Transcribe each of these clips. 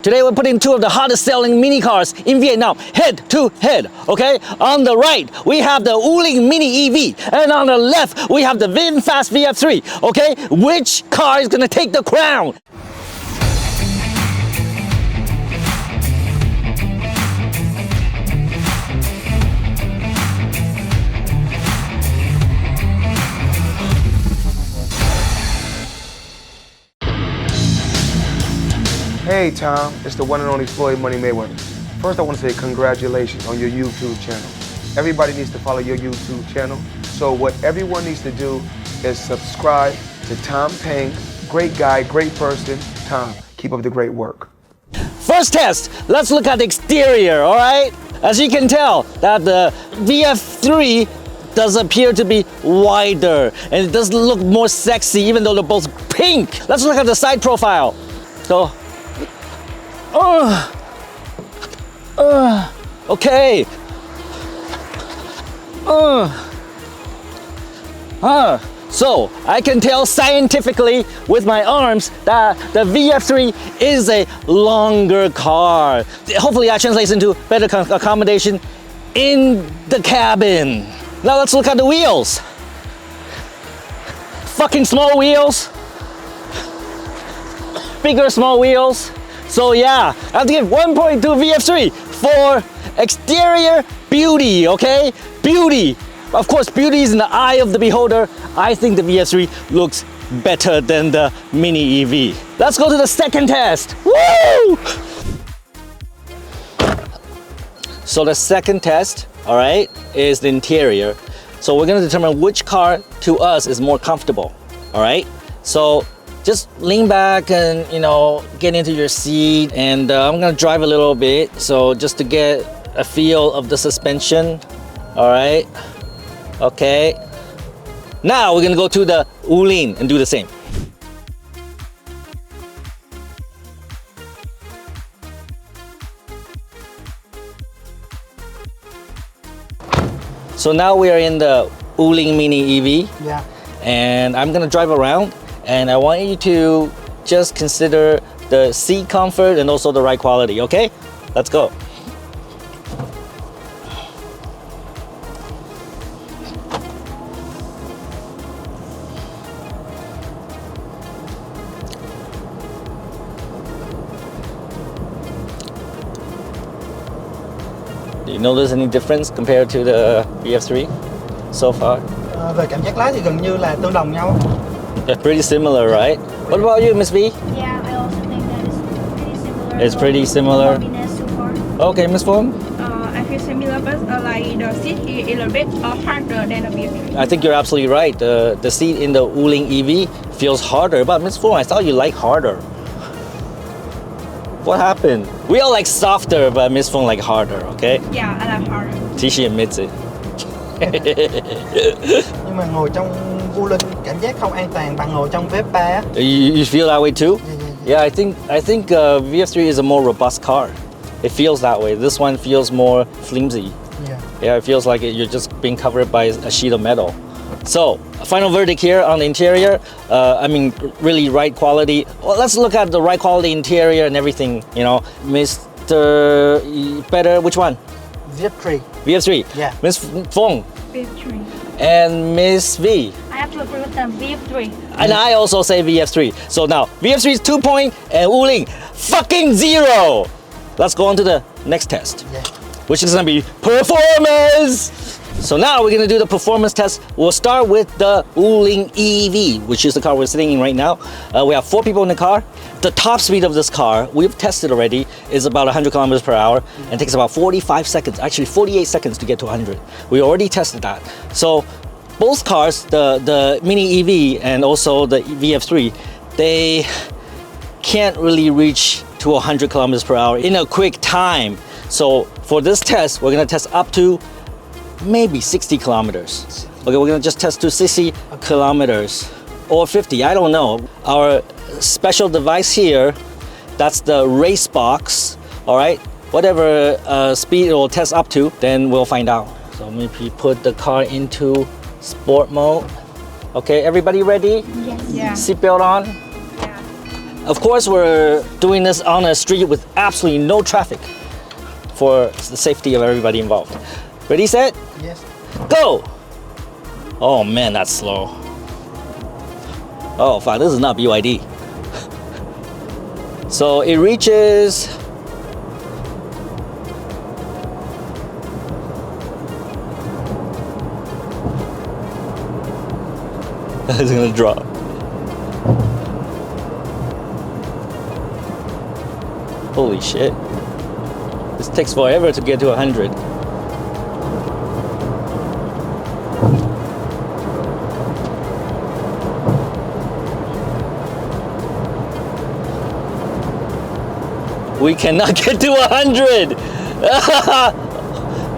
Today we're putting two of the hottest selling mini cars in Vietnam head to head, okay? On the right, we have the Wuling Mini EV, and on the left, we have the VinFast VF3, okay? Which car is gonna take the crown? Hey Tom, it's the one and only Floyd Money Mayweather. First I want to say congratulations on your YouTube channel. Everybody needs to follow your YouTube channel. So what everyone needs to do is subscribe to Tom Peng. Great guy, great person. Tom, keep up the great work. First test, let's look at the exterior, all right? As you can tell, that the VF3 does appear to be wider and it does look more sexy even though they're both pink. Let's look at the side profile. So, okay. So I can tell scientifically with my arms that the VF3 is a longer car. Hopefully that translates into better accommodation in the cabin. Now let's look at the wheels. Fucking small wheels. Bigger small wheels. So yeah, I have to give 1.2 VF3 for exterior beauty, okay? Beauty. Of course, beauty is in the eye of the beholder. I think the VF3 looks better than the Mini EV. Let's go to the second test. Woo! So the second test, all right, is the interior. So we're gonna determine which car to us is more comfortable, all right? So just lean back and, you know, get into your seat, and I'm gonna drive a little bit, so just to get a feel of the suspension. All right, okay. Now we're gonna go to the Wuling and do the same. So now we are in the Wuling Mini EV. Yeah. And I'm gonna drive around. And I want you to just consider the seat comfort and also the ride quality, okay? Let's go. Do you notice any difference compared to the VF3 so far? Về cảm giác lái thì gần như là tương đồng nhau. They're pretty similar, right? What about you, Miss V? Yeah, I also think that it's pretty similar. It's pretty similar. So far. Okay, Miss Phong? I feel similar, but like the seat here is a little bit harder than the VF3. I think you're absolutely right. The seat in the Wuling EV feels harder, but Miss Phong, I thought you like harder. What happened? We all like softer, but Miss Phong like harder, okay? Yeah, I like harder. She admits it. Nhưng mà ngồi trong Wuling cảm giác không an toàn bằng ngồi trong VF3. You feel that way too? Yeah, I think VF3 is a more robust car. It feels that way. This one feels more flimsy. Yeah, it feels like you're just being covered by a sheet of metal. So, final verdict here on the interior. I mean, really ride quality. Well, let's look at the ride quality interior and everything. You know, Mr. Better, which one? VF3. VF3. Yeah. Miss Phong. VF3. And Miss V. I have to agree with them. VF3. And I also say VF3. So now, VF3 is 2 point and Wuling fucking 0. Let's go on to the next test, which is gonna be performance. So now we're gonna do the performance test. We'll start with the Wuling EV, which is the car we're sitting in right now. We have 4 people in the car. The top speed of this car, we've tested already, is about 100 kilometers per hour and takes about 45 seconds, actually 48 seconds to get to 100. We already tested that. So both cars, the Mini EV and also the VF3, they can't really reach to 100 kilometers per hour in a quick time. So for this test, we're gonna test up to maybe 60 kilometers. Okay, we're gonna just test to 60 kilometers or 50, I don't know. Our special device here, that's the race box, all right? Whatever speed it will test up to, then we'll find out. So maybe put the car into sport mode. Okay, everybody ready? Yes. Yeah. Seatbelt on. Yeah. Of course, we're doing this on a street with absolutely no traffic for the safety of everybody involved. Ready, set, Yes. go! Oh man, that's slow. Oh fuck, this is not BYD. So it reaches... It's gonna drop. Holy shit. This takes forever to get to 100. We cannot get to 100!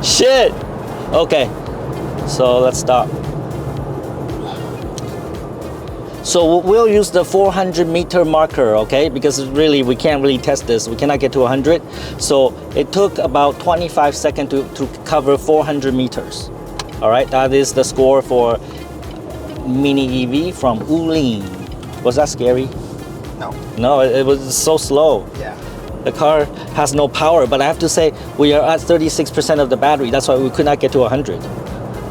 Shit! Okay, so let's stop. So we'll use the 400 meter marker, okay? Because really, we can't really test this. We cannot get to 100. So it took about 25 seconds to cover 400 meters. All right, that is the score for Mini EV from Wuling. Was that scary? No. No, it was so slow. Yeah. The car has no power, but I have to say, we are at 36% of the battery. That's why we could not get to 100.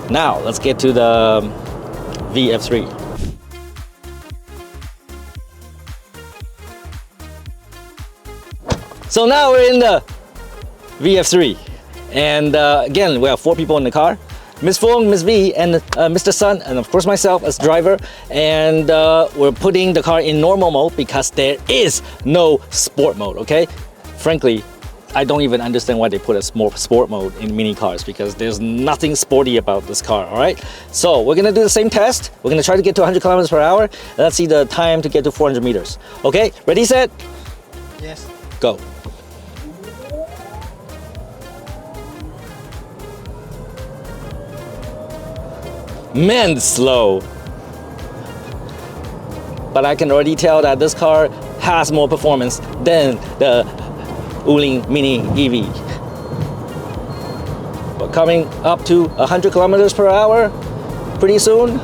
Now, let's get to the VF3. So now we're in the VF3, and again we have 4 people in the car: Miss Fung, Miss V, and Mr. Sun, and of course myself as driver. And we're putting the car in normal mode because there is no sport mode. Okay, frankly, I don't even understand why they put a sport mode in mini cars, because there's nothing sporty about this car. All right, so we're gonna do the same test. We're gonna try to get to 100 kilometers per hour. And let's see the time to get to 400 meters. Okay, ready, set, Yes. go. Man, slow. But I can already tell that this car has more performance than the Wuling Mini EV. We're coming up to 100 kilometers per hour pretty soon.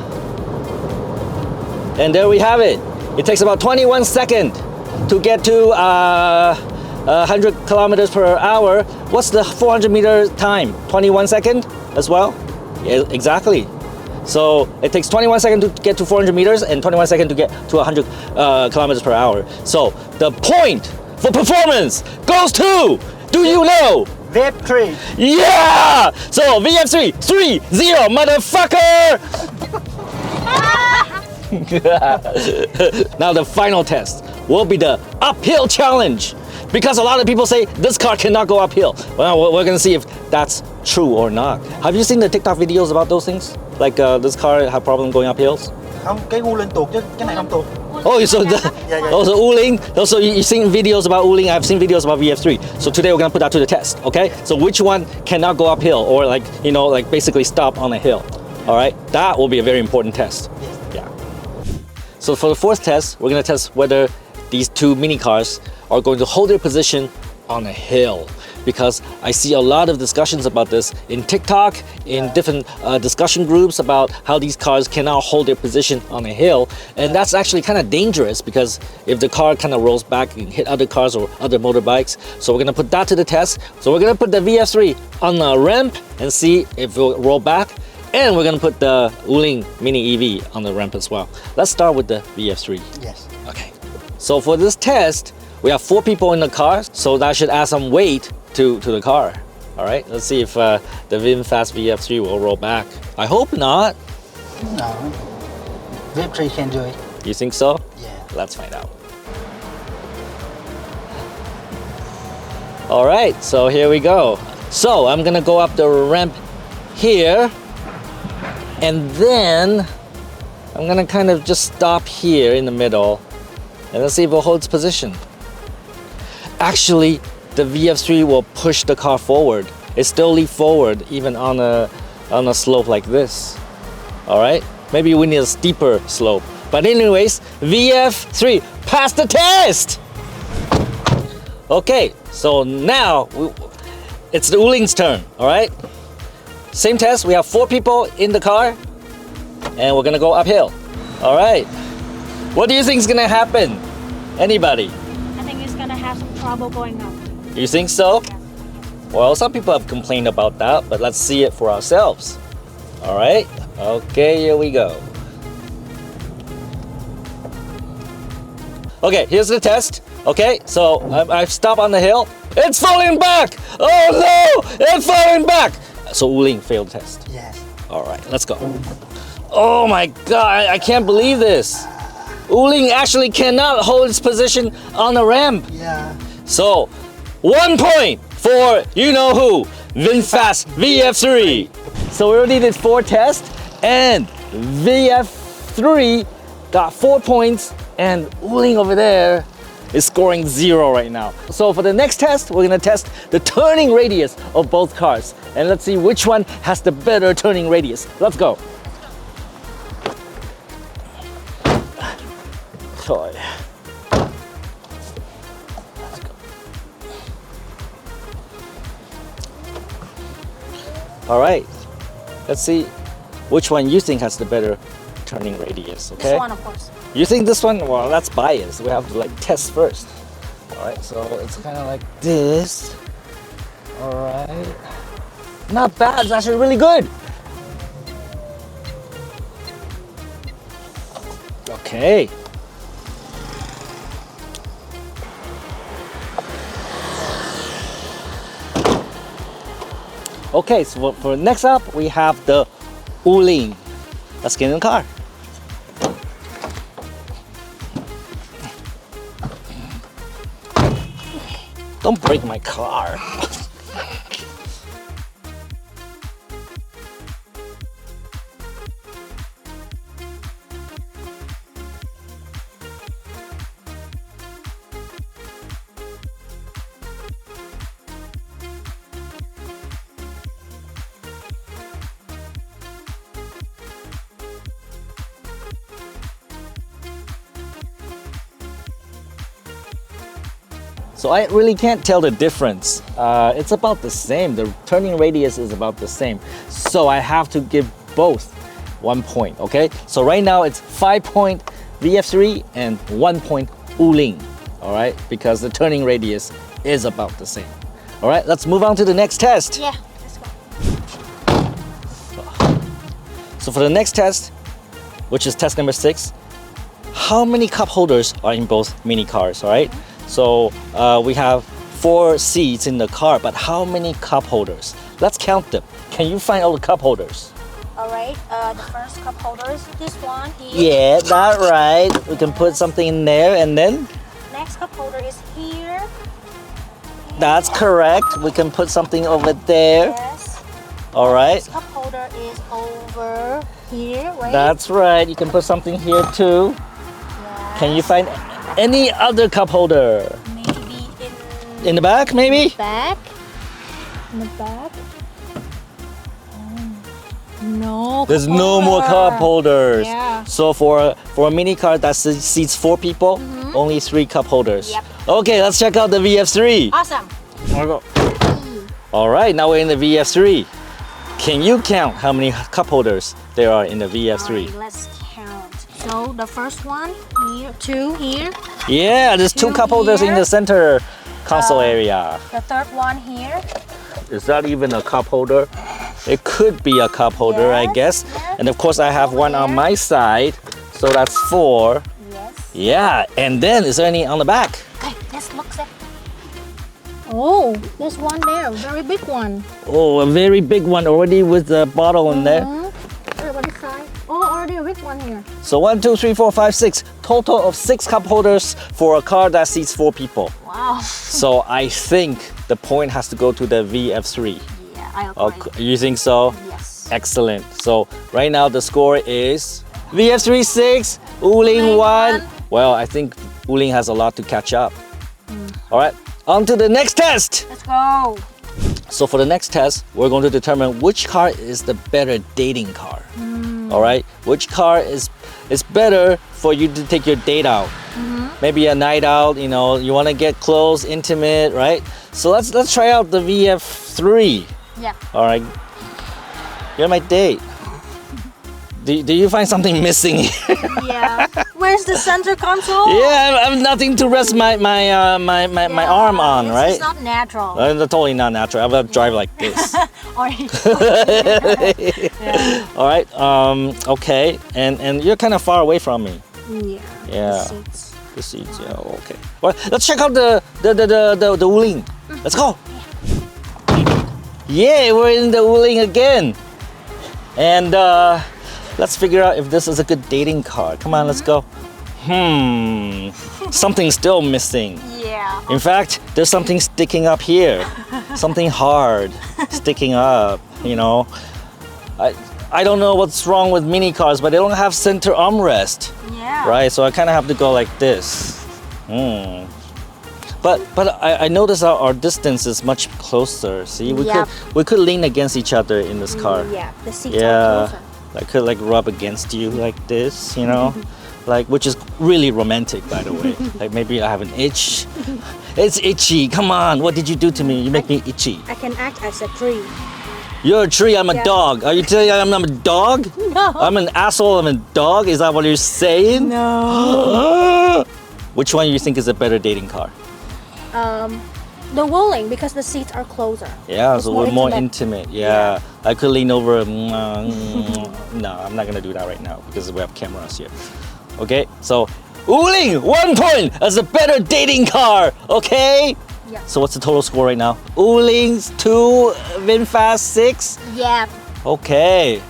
And there we have it. It takes about 21 seconds to get to 100 kilometers per hour. What's the 400 meter time? 21 seconds as well? Yeah, exactly. So it takes 21 seconds to get to 400 meters and 21 seconds to get to 100 kilometers per hour. So the point for performance goes to, do you know? VF3. Yeah! So VF3, 3-0, motherfucker! Now the final test will be the uphill challenge, because a lot of people say this car cannot go uphill. Well, we're gonna see if that's true or not. Have you seen the TikTok videos about those things? Like this car have problem going up hills? Không, cái Wuling tuột chứ, cái này không tuột. Oh, so also Wuling. Also, you've seen videos about Wuling. I've seen videos about VF3. So today we're gonna put that to the test. Okay. So which one cannot go uphill, or like like basically stop on a hill? All right. That will be a very important test. Yeah. So for the fourth test, we're gonna test whether these two mini cars are going to hold their position on a hill, because I see a lot of discussions about this in TikTok, in different discussion groups about how these cars cannot hold their position on a hill. And that's actually kind of dangerous, because if the car kind of rolls back and hit other cars or other motorbikes. So we're gonna put that to the test. So we're gonna put the VF3 on a ramp and see if it will roll back. And we're gonna put the Wuling Mini EV on the ramp as well. Let's start with the VF3. Yes. Okay. So for this test, we have 4 people in the car, so that should add some weight to the car. All right, let's see if the VinFast VF3 will roll back. I hope not. No. VF3 can do it. You think so? Yeah. Let's find out. All right, so here we go. So I'm gonna go up the ramp here, and then I'm gonna kind of just stop here in the middle, and let's see if it holds position. Actually, the VF3 will push the car forward. It still leap forward even on a slope like this. All right, maybe we need a steeper slope. But anyways, VF3 passed the test. Okay, so now it's the Wuling's turn. All right, same test. We have 4 people in the car, and we're gonna go uphill. All right, what do you think is gonna happen? Anybody? I think it's gonna have some trouble going up. You think so? Well, some people have complained about that, but let's see it for ourselves. All right. Okay, here we go. Okay, here's the test. Okay, so I've stopped on the hill. It's falling back! Oh no! It's falling back! So Wuling failed the test. Yes. All right, let's go. Oh my god, I can't believe this. Wuling actually cannot hold its position on the ramp. Yeah. So, 1 point for you know who, VinFast VF3. So we already did 4 tests, and VF3 got 4 points, and Wuling over there is scoring 0 right now. So for the next test, we're gonna test the turning radius of both cars, and let's see which one has the better turning radius. Let's go. Toy. Let's go. All right, let's see which one you think has the better turning radius, okay? This one, of course. You think this one? Well, that's biased. We have to like test first. All right, so it's kind of like this. All right. Not bad, it's actually really good. Okay. Okay, so for next up, we have the Wuling. Let's get in the car. Don't break my car. So I really can't tell the difference. It's about the same. The turning radius is about the same. So I have to give both 1 point, okay? So right now it's 5 point VF3 and 1 point Wuling, all right? Because the turning radius is about the same. All right, let's move on to the next test. Yeah, let's go. So for the next test, which is test number 6, how many cup holders are in both mini cars, all right? So we have 4 seats in the car, but how many cup holders? Let's count them. Can you find all the cup holders? All right, the first cup holder is this one here. Yeah, that's right. We can put something in there, and then? Next cup holder is here. That's correct. We can put something over there. Yes. All right. This cup holder is over here, right? That's right. You can put something here too. Yes. Can you find any other cup holder? Maybe In the back, maybe? back. In the back. No. There's cup no more cup holders. Yeah. So for a mini car that seats 4 people, only 3 cup holders. Yep. Okay, let's check out the VF3. Awesome. All right, now we're in the VF3. Can you count how many cup holders there are in the VF3? Alright, let's count. So the first one here, 2 here. Yeah, there's 2 Two cup holders in here. the center console area. The third one here. Is that even a cup holder? It could be a cup holder, I Yes, guess. yes. And of course, I have one on here. my side, so that's 4. Yes. Yeah, and then is there any on the back? Okay, let's look at. Oh, there's one there, very big one. Oh, a very big one already with the bottle in there. What is side? Oh, already a big one here. So 1, 2, 3, 4, 5, 6. Total of 6 cup holders for a car that seats 4 people. Wow. So I think the point has to go to the VF3. Yeah, I agree. Okay, you think so? Yes. Excellent. So right now the score is VF3 6, Wuling Wuling 1. 1. Well, I think Wuling has a lot to catch up. All right, on to the next test. Let's go. So for the next test, we're going to determine which car is the better dating car. All right, which car is better for you to take your date out. Maybe a night out, you know, you want to get close, intimate, right? So let's try out the VF3. Yeah. All right, you're my date. Do you find something missing here? Yeah. Where's the center console? Yeah, I have nothing to rest my arm on, right? It's not natural. Totally not natural. I will drive like this. Or- All right. Okay. And you're kind of far away from me. yeah. Yeah. The seats. The seats. Yeah. Okay. Well, let's check out the Wuling. Let's go. Yeah, we're in the Wuling again. And let's figure out if this is a good dating car. Come on, let's go. Something's still missing. Yeah. In fact, there's something sticking up here. Something hard sticking up, you know. I don't know what's wrong with mini cars, but they don't have center armrest. Yeah. Right? So I kind of have to go like this. But I notice our distance is much closer. See, we could lean against each other in this car. Yeah. The seats Yeah, are closer. I could like rub against you like this, you know, like, which is really romantic, by the way. Like maybe I have an itch. It's itchy. Come on, what did you do to me? You make me itchy. I can act as a tree. You're a tree. I'm a dog. Are you telling me I'm a dog? No. I'm an asshole. I'm a dog. Is that what you're saying? No. Which one do you think is a better dating car? The Wuling, because the seats are closer. Yeah, It's so we're more intimate. Yeah. I could lean over. No, I'm not gonna do that right now because we have cameras here. Okay, so Wuling, 1 point as a better dating car. Okay. Yeah. So what's the total score right now? Wuling's 2, VinFast 6. Yeah. Okay.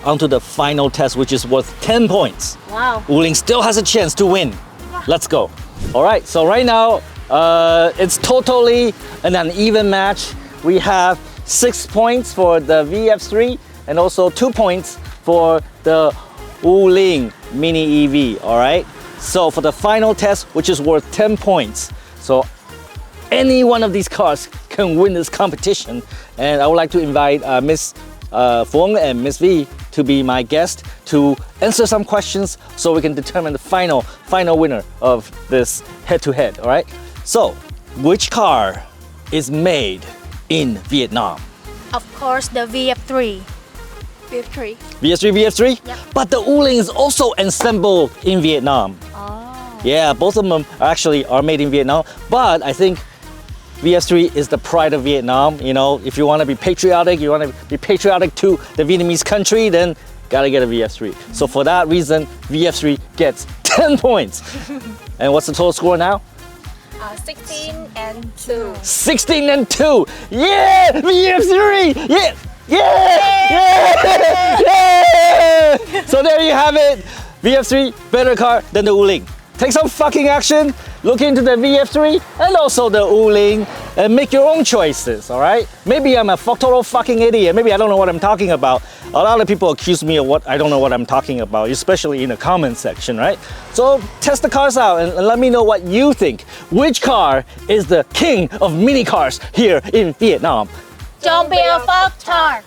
On to the final test, which is worth 10 points. Wow. Wuling still has a chance to win. Let's go. All right, so right now, it's totally an uneven match. We have 6 points for the VF3 and also 2 points for the Wuling Mini EV, all right? So for the final test, which is worth 10 points, so any one of these cars can win this competition. And I would like to invite Miss Peng and Miss V to be my guest to answer some questions so we can determine the final winner of this head-to-head, all right? So, which car is made in Vietnam? Of course, the VF3. VF3. VF3? Yep. But the Wuling is also assembled in Vietnam. Oh. Yeah, both of them actually are made in Vietnam, but I think VF3 is the pride of Vietnam. You know, if you want to be patriotic, you want to be patriotic to the Vietnamese country, then gotta get a VF3. So for that reason, VF3 gets 10 points. And what's the total score now? 16 and 2. 16 and 2. Yeah, VF3. Yeah. Yeah! Yeah! So there you have it. VF3, better car than the Wuling. Take some fucking action, look into the VF3 and also the Wuling and make your own choices, all right? Maybe I'm a total fucking idiot. Maybe I don't know what I'm talking about. A lot of people accuse me of what I don't know what I'm talking about, especially in the comment section, right? So test the cars out and let me know what you think. Which car is the king of mini cars here in Vietnam? Don't be a fucktard.